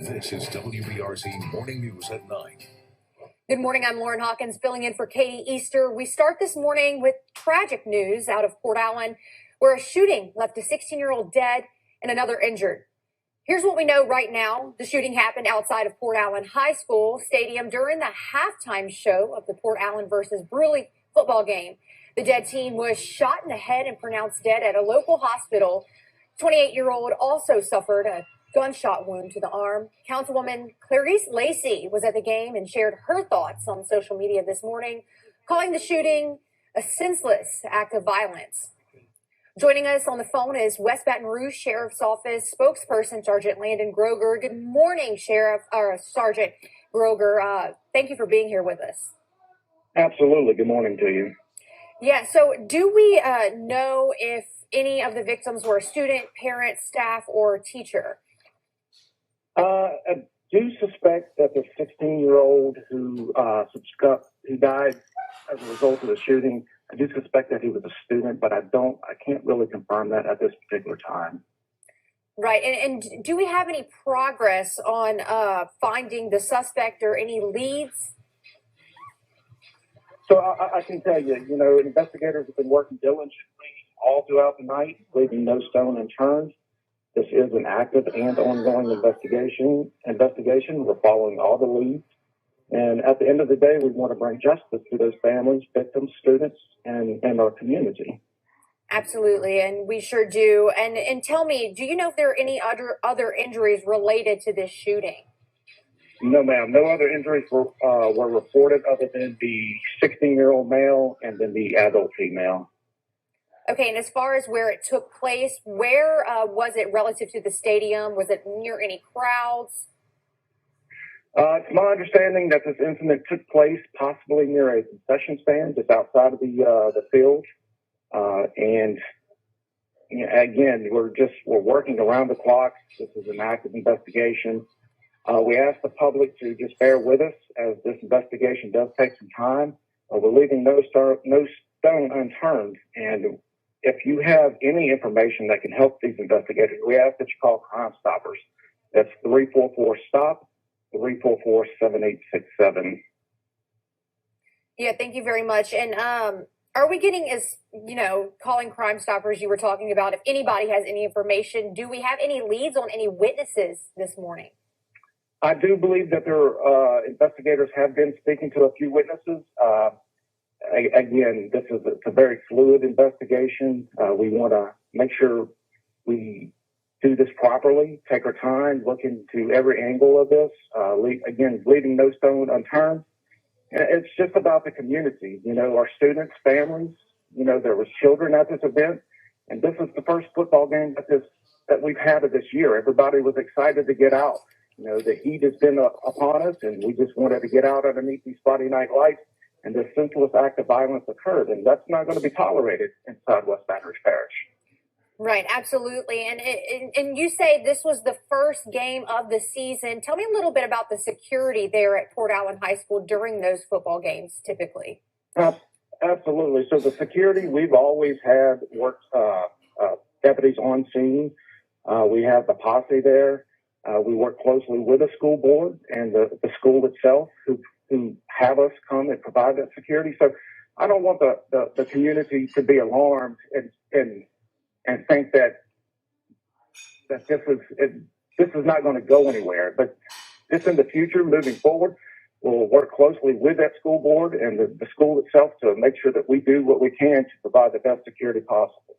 This is WBRZ Morning News at 9. Good morning. I'm Lauren Hawkins filling in for Katie Easter. We start this morning with tragic news out of Port Allen, where a shooting left a 16-year-old dead and another injured. Here's what we know right now. The shooting happened outside of Port Allen High School Stadium during the halftime show of the Port Allen versus Rouge football game. The dead teen was shot in the head and pronounced dead at a local hospital. 28-year-old also suffered a gunshot wound to the arm. Councilwoman Clarice Lacey was at the game and shared her thoughts on social media this morning, calling the shooting a senseless act of violence. Joining us on the phone is West Baton Rouge Sheriff's Office spokesperson, Sergeant Landon Groger. Good morning, Sergeant Groger. Thank you for being here with us. Absolutely. Good morning to you. Yeah, so do we know if any of the victims were a student, parent, staff, or teacher? I do suspect that the 16-year-old who died as a result of the shooting, I do suspect that he was a student, but I can't really confirm that at this particular time. Right. And do we have any progress on finding the suspect or any leads? So I can tell you, investigators have been working diligently all throughout the night, leaving no stone unturned. This is an active and ongoing investigation. We're following all the leads. And at the end of the day, we want to bring justice to those families, victims, students, and our community. Absolutely, and we sure do. And tell me, do you know if there are any other injuries related to this shooting? No, ma'am. No other injuries were reported other than the 16-year-old male and then the adult female. Okay, and as far as where it took place, where was it relative to the stadium? Was it near any crowds? It's my understanding that this incident took place possibly near a concession stand just outside of the field. And again, we're working around the clock. This is an active investigation. We ask the public to just bear with us as this investigation does take some time. We're leaving no stone unturned. And if you have any information that can help these investigators, we ask that you call Crime Stoppers. That's 344-STOP, 344-7867. Yeah, thank you very much. And are we getting, calling Crime Stoppers you were talking about, if anybody has any information, do we have any leads on any witnesses this morning? I do believe that investigators have been speaking to a few witnesses. Again, it's a very fluid investigation. We want to make sure we do this properly, take our time, look into every angle of this. Again, leaving no stone unturned. It's just about the community, our students, families. There was children at this event, and this is the first football game that we've had of this year. Everybody was excited to get out. The heat has been upon us, and we just wanted to get out underneath these Friday night lights. And this senseless act of violence occurred, and that's not going to be tolerated inside West Baton Rouge Parish. Right, absolutely. And you say this was the first game of the season. Tell me a little bit about the security there at Port Allen High School during those football games, typically. Absolutely. So the security, we've always had deputies on scene. We have the posse there. We work closely with the school board and the school itself who have us come and provide that security. So I don't want the community to be alarmed and think that this is not going to go anywhere. But just in the future, moving forward, we'll work closely with that school board and the school itself to make sure that we do what we can to provide the best security possible.